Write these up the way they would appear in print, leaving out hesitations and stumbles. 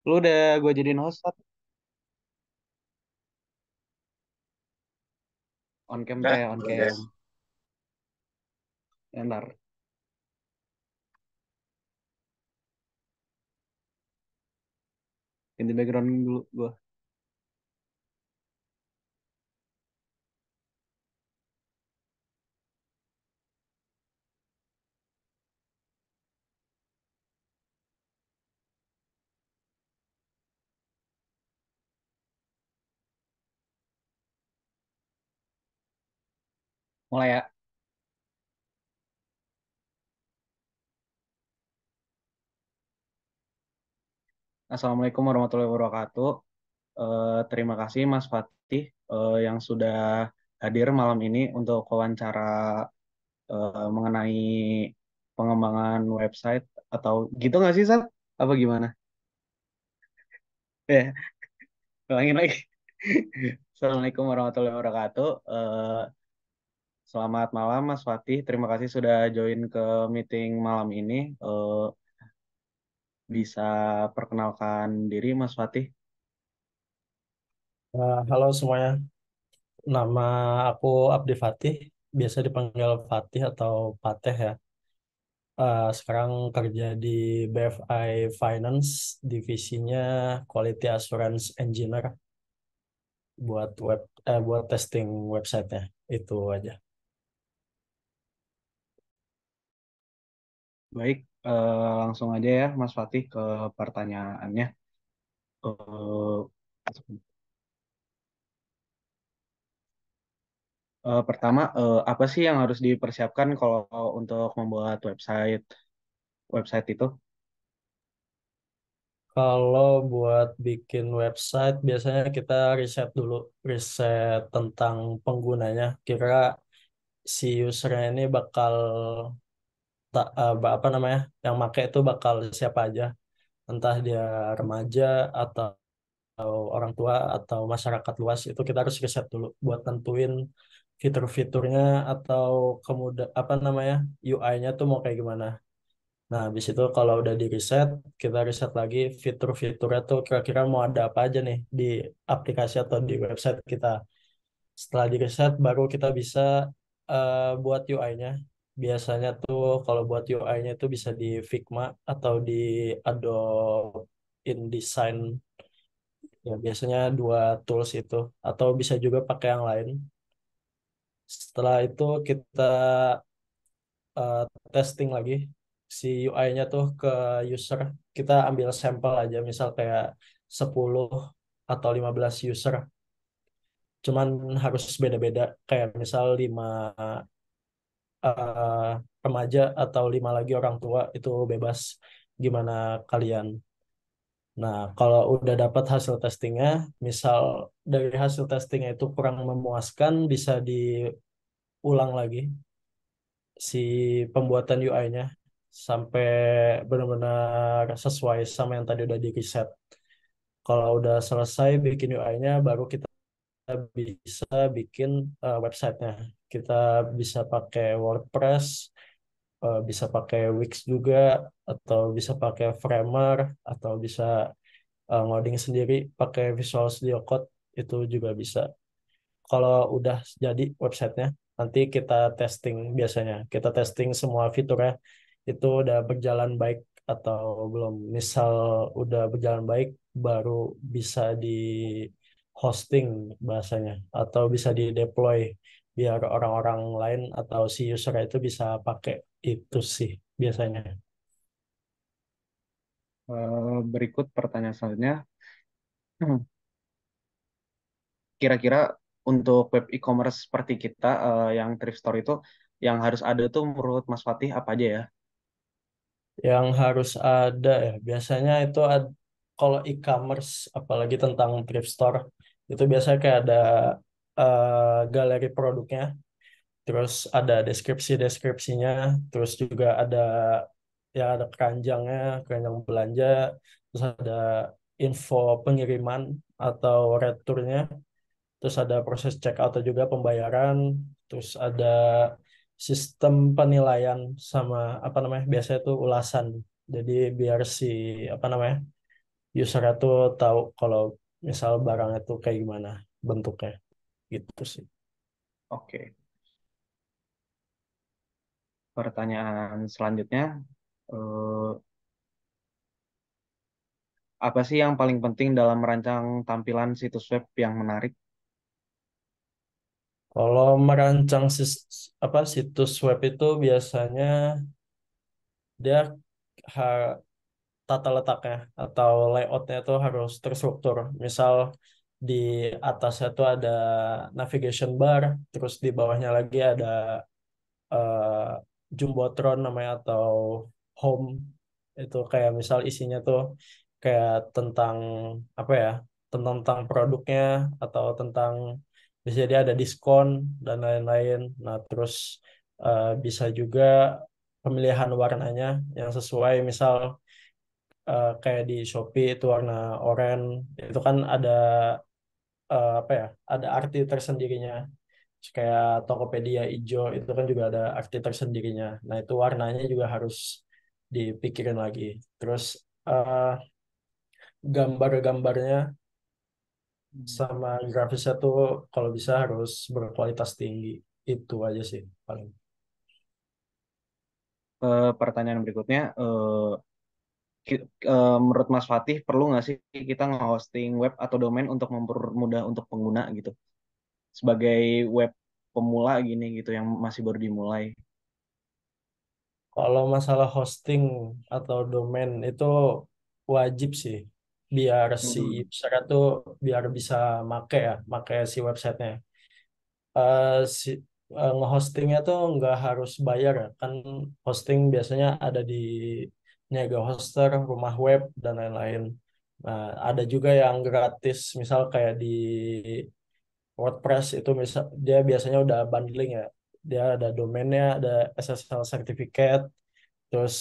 Lu udah gue jadiin host, Sat? On cam Udah, teh, on boleh deh. cam. Ya, ntar, ganti background dulu gue. Mulai ya. Assalamualaikum warahmatullahi wabarakatuh. Terima kasih Mas Fatih yang sudah hadir malam ini untuk wawancara mengenai pengembangan website atau gitu nggak sih, Sat? Apa gimana? Ya, ulangin lagi. Assalamualaikum warahmatullahi wabarakatuh. Selamat malam Mas Fatih. Terima kasih sudah join ke meeting malam ini. Bisa perkenalkan diri Mas Fatih. Halo semuanya, nama aku Abdi Fatih, biasa dipanggil Fatih atau Pateh ya. Sekarang kerja di BFI Finance, divisinya Quality Assurance Engineer buat testing websitenya. Itu aja. Baik, langsung aja ya Mas Fatih ke pertanyaannya. Eh, Pertama, apa sih yang harus dipersiapkan kalau untuk membuat website itu? Kalau buat bikin website, biasanya kita riset dulu, riset tentang penggunanya. Kira si usernya ini bakal apa namanya, yang make itu bakal siapa aja, entah dia remaja atau orang tua atau masyarakat luas. Itu kita harus riset dulu buat tentuin fitur-fiturnya atau kemudian apa namanya, UI-nya tuh mau kayak gimana. Nah, habis itu kalau udah di riset, kita riset lagi fitur-fiturnya tuh kira-kira mau ada apa aja nih di aplikasi atau di website kita. Setelah di riset, baru kita bisa buat UI-nya. Biasanya tuh kalau buat UI-nya itu bisa di Figma atau di Adobe InDesign. Ya, biasanya dua tools itu. Atau bisa juga pakai yang lain. Setelah itu kita eh, testing lagi si UI-nya tuh ke user. Kita ambil sampel aja, misal kayak 10 atau 15 user. Cuman harus beda-beda. Kayak misal 5 eh, remaja atau 5 lagi orang tua, itu bebas gimana kalian. Nah, kalau udah dapat hasil testingnya, misal dari hasil testingnya itu kurang memuaskan, bisa diulang lagi si pembuatan UI-nya sampai benar-benar sesuai sama yang tadi udah di reset. Kalau udah selesai bikin UI-nya, baru kita bisa bikin websitenya. Kita bisa pakai WordPress, bisa pakai Wix juga, atau bisa pakai Framer, atau bisa ngoding sendiri pakai Visual Studio Code, itu juga bisa. Kalau udah jadi websitenya, nanti kita testing biasanya. Kita testing semua fiturnya, itu udah berjalan baik atau belum. Misal udah berjalan baik, baru bisa di hosting bahasanya, atau bisa di deploy biar orang-orang lain atau si user itu bisa pakai. Itu sih biasanya. Berikut pertanyaan selanjutnya. Hmm, Kira-kira untuk web e-commerce seperti kita yang thrift store itu yang harus ada tuh menurut Mas Fatih apa aja ya? Yang harus ada ya, biasanya itu kalau e-commerce, apalagi tentang thrift store, itu biasanya kayak ada galeri produknya, terus ada deskripsi-deskripsinya, terus juga ada ya ada keranjangnya, keranjang belanja, terus ada info pengiriman atau returnya, terus ada proses check out atau juga pembayaran, terus ada sistem penilaian sama apa namanya, biasanya itu ulasan. Jadi biar si apa namanya, user itu tahu kalau misal barang itu kayak gimana bentuknya gitu sih. Oke. Pertanyaan selanjutnya, eh, apa sih yang paling penting dalam merancang tampilan situs web yang menarik? Kalau merancang situs web itu biasanya dia ha- tata letaknya atau layoutnya itu harus terstruktur. Misal di atasnya tuh ada navigation bar, terus di bawahnya lagi ada eh, Jumbotron namanya atau home. Itu kayak misal isinya tuh kayak tentang apa ya? Tentang produknya atau tentang bisa jadi ada diskon dan lain-lain. Nah, terus bisa juga pemilihan warnanya yang sesuai. Misal kayak di Shopee itu warna oranye itu kan ada apa ya? Ada arti tersendirinya. Terus kayak Tokopedia hijau itu kan juga ada arti tersendirinya. Nah, itu warnanya juga harus dipikirin lagi. Terus eh, gambar-gambarnya sama grafisnya tuh kalau bisa harus berkualitas tinggi. Itu aja sih paling. Pertanyaan berikutnya, menurut Mas Fatih perlu nggak sih kita nge-hosting web atau domain untuk mempermudah untuk pengguna gitu? Sebagai web pemula gini gitu yang masih baru dimulai. Kalau masalah hosting atau domain itu wajib sih biar si Hmm. user itu biar bisa make si websitenya. eh si Nge-hostingnya tuh nggak harus bayar ya. Kan hosting biasanya ada di Niaga Hoster, Rumah Web, dan lain-lain. Nah, ada juga yang gratis, misal kayak di WordPress itu misal dia biasanya udah bundling ya. Dia ada domainnya, ada SSL certificate, terus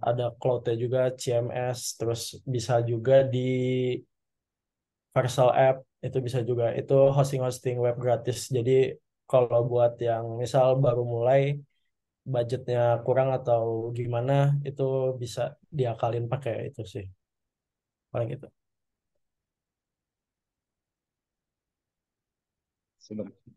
ada cloud-nya juga, CMS, terus bisa juga di Vercel App itu bisa juga itu hosting-hosting web gratis. Jadi kalau buat yang misal baru mulai budgetnya kurang atau gimana itu bisa diakalin pakai itu sih paling itu.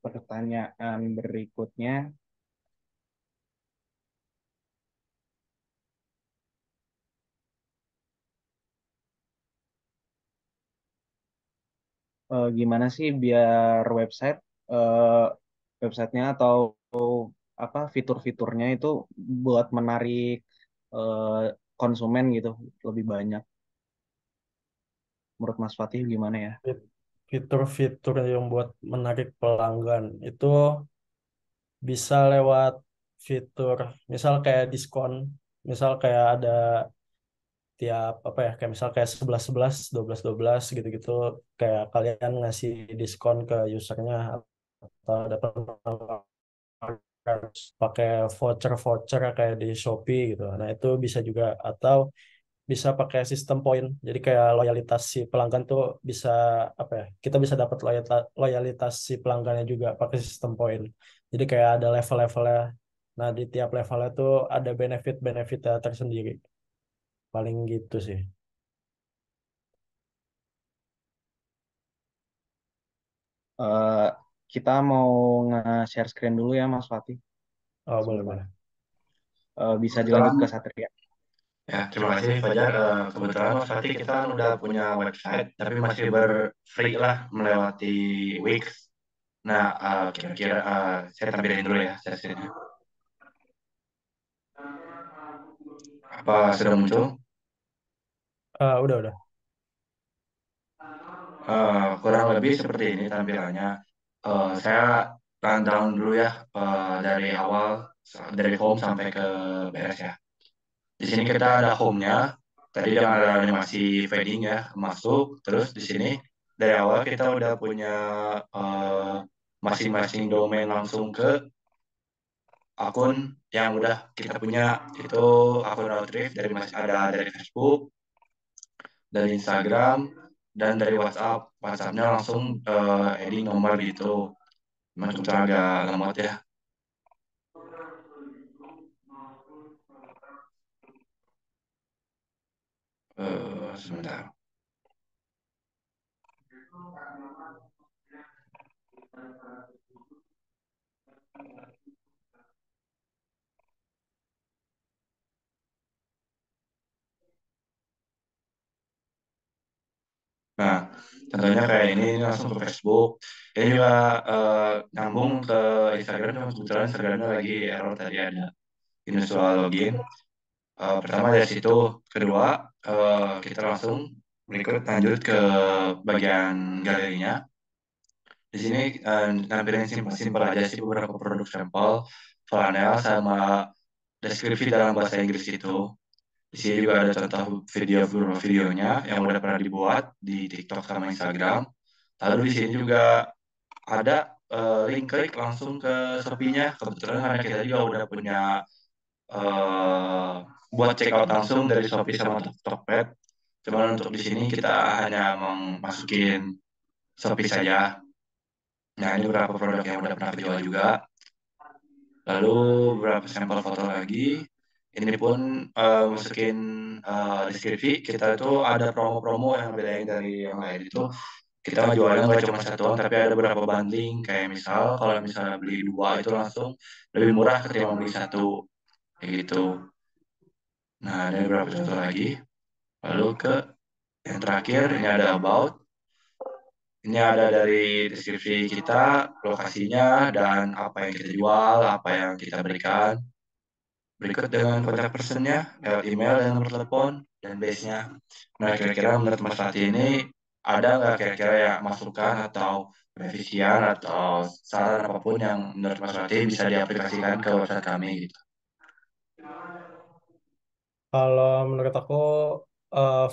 Pertanyaan berikutnya, gimana sih biar eh, websitenya atau apa fitur-fiturnya itu buat menarik eh, konsumen gitu lebih banyak. Menurut Mas Fatih gimana ya? Fitur-fitur yang buat menarik pelanggan itu bisa lewat fitur misal kayak diskon, misal kayak ada tiap apa ya kayak misal kayak 11 11 12 12 gitu-gitu kayak kalian ngasih diskon ke usernya atau ada penawaran pakai voucher-voucher kayak di Shopee gitu. Nah, itu bisa juga atau bisa pakai sistem poin. Jadi kayak loyalitas si pelanggan tuh bisa apa ya? Kita bisa dapat loyalitas si pelanggannya juga pakai sistem poin. Jadi kayak ada level-levelnya. Nah, di tiap levelnya tuh ada benefit-benefitnya tersendiri. Paling gitu sih. Eh, kita mau nge-share screen dulu ya Mas Fatih Oh, boleh, sebentar. boleh. Bisa dilanjut Kebetulan, ke Satria. ya terima kasih Fajar. Kebetulan Mas Fatih kita kan udah punya website, tapi masih free lah melewati Wix. Nah, kira-kira saya tampilin dulu ya sesinya. Apa sudah muncul? Udah, udah. Kurang lebih seperti ini tampilannya. Saya rundown dulu ya dari awal, dari home sampai ke beres ya. Di sini kita ada home-nya. Tadi yang ada animasi fading ya masuk. Terus di sini dari awal kita udah punya eh, masing-masing domain langsung ke akun yang udah kita punya. Itu akun Outreach dari ada dari Facebook, dari Instagram, dan dari WhatsApp. WhatsApp-nya langsung adding nomor gitu. Memang kebetulan agak lemot ya. sebentar. Nah, contohnya kayak ini langsung ke Facebook. Ini juga nyambung ke Instagram, cuma kebetulan Instagramnya lagi error tadi ada ini soal login. Pertama dari situ, kedua kita langsung berikut lanjut ke bagian galerinya. Di sini nampilin simpel-simpel aja sih beberapa produk sampel, flanel sama deskripsi dalam bahasa Inggris itu. Di sini juga ada contoh video-videonya yang udah pernah dibuat di TikTok sama Instagram. Lalu di sini juga ada link klik langsung ke Shopee-nya. Kebetulan karena kita juga udah punya eh, buat check out langsung dari Shopee sama Tokped. Cuman untuk di sini kita hanya masukin Shopee saja. Nah, ini beberapa produk yang udah pernah dijual juga. Lalu beberapa sampel foto lagi. Ini pun masukin deskripsi. Kita itu ada promo-promo yang bedain dari yang lain itu. Kita jualnya nggak cuma satuan, tapi ada beberapa bundling. Kayak misal, kalau misalnya beli dua itu langsung lebih murah ketimbang beli satu. Kayak gitu. Nah, ada beberapa contoh lagi. Lalu ke yang terakhir, ini ada about. Ini ada dari deskripsi kita, lokasinya, dan apa yang kita jual, apa yang kita berikan. Berikut dengan kontak personnya, lewat email dan nomor telepon, dan base-nya. Nah, kira-kira menurut Mas Fatih ini ada nggak kira-kira ya masukan atau revisian atau saran apapun yang menurut Mas Fatih bisa diaplikasikan ke website kami gitu. Kalau menurut aku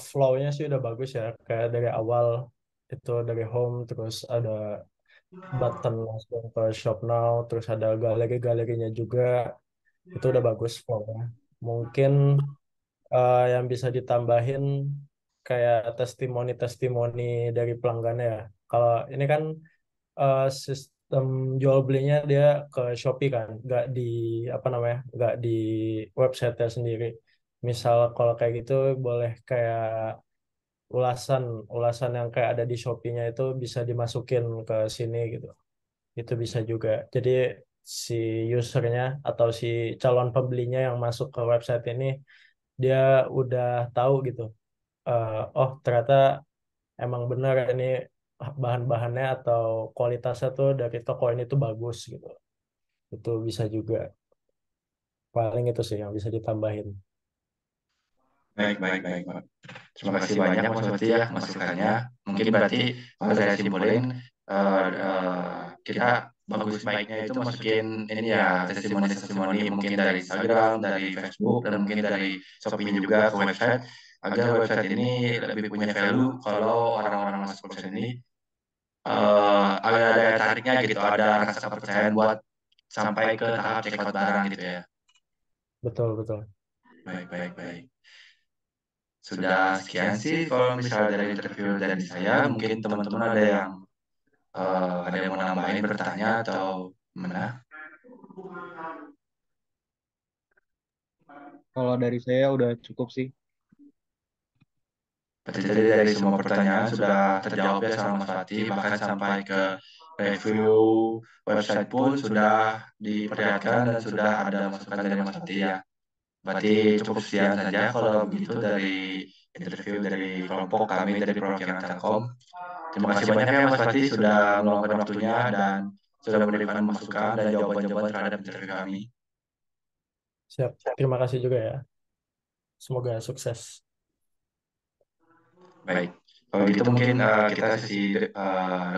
flow-nya sih udah bagus ya. Kayak dari awal itu dari home terus ada button langsung ke shop now, terus ada galeri-galerinya juga. Itu udah bagus flow-nya. Mungkin yang bisa ditambahin kayak testimoni-testimoni dari pelanggannya ya. Kalau ini kan sistem jual belinya dia ke Shopee kan, nggak di apa namanya, nggak di website sendiri. Misal kalau kayak gitu boleh kayak ulasan ulasan yang kayak ada di Shopee-nya itu bisa dimasukin ke sini gitu. Itu bisa juga. Jadi si usernya atau si calon pembelinya yang masuk ke website ini dia udah tahu gitu. Oh ternyata emang benar ini bahan-bahannya atau kualitasnya tuh dari toko ini tuh bagus gitu. Itu bisa juga. Paling itu sih yang bisa ditambahin. Baik, baik, baik, Pak. Terima kasih banyak Mas Wati ya masukannya. Mungkin berarti kalau saya simpulin kita bagus baiknya itu masukin ini ya testimoni-testimoni mungkin dari Instagram, dari Facebook, dan mungkin dari Shopee juga ke website agar website ini lebih punya value kalau orang-orang masuk website ini ada daya tariknya gitu, ada rasa kepercayaan buat sampai ke tahap checkout barang gitu ya. Betul, betul. Baik, baik, baik. Sudah sekian sih kalau misalnya dari interview dari saya, mungkin teman-teman ada yang mau nambahin bertanya atau mana? Kalau dari saya udah cukup sih. Berarti tadi dari semua pertanyaan sudah terjawab ya sama Mas Fatih, bahkan sampai ke review website pun sudah diperlihatkan dan sudah ada masukan dari Mas Fatih ya. Berarti cukup sekian saja kalau begitu dari interview dari kelompok kami dari perwakilan Telkom. Terima kasih banyak ya Mas Fatih sudah meluangkan waktunya dan sudah memberikan masukan dan jawaban-jawaban terhadap interview kami. Siap. Terima kasih juga ya. Semoga sukses. Baik, kalau gitu mungkin kita sesi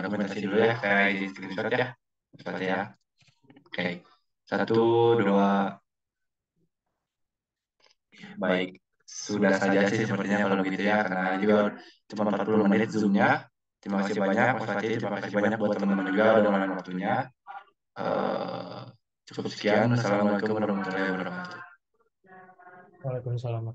dokumentasi dulu ya, kayak di screenshot ya, seperti ya. Oke, satu, dua, baik. Sudah saja sih sepertinya kalau begitu ya, karena ini juga cuma 40 menit Zoom-nya. Terima kasih banyak Mas Fatih, terima kasih banyak buat teman-teman juga udah meluangkan waktunya. Eh, Cukup sekian, Assalamualaikum warahmatullahi wabarakatuh. Waalaikumsalam.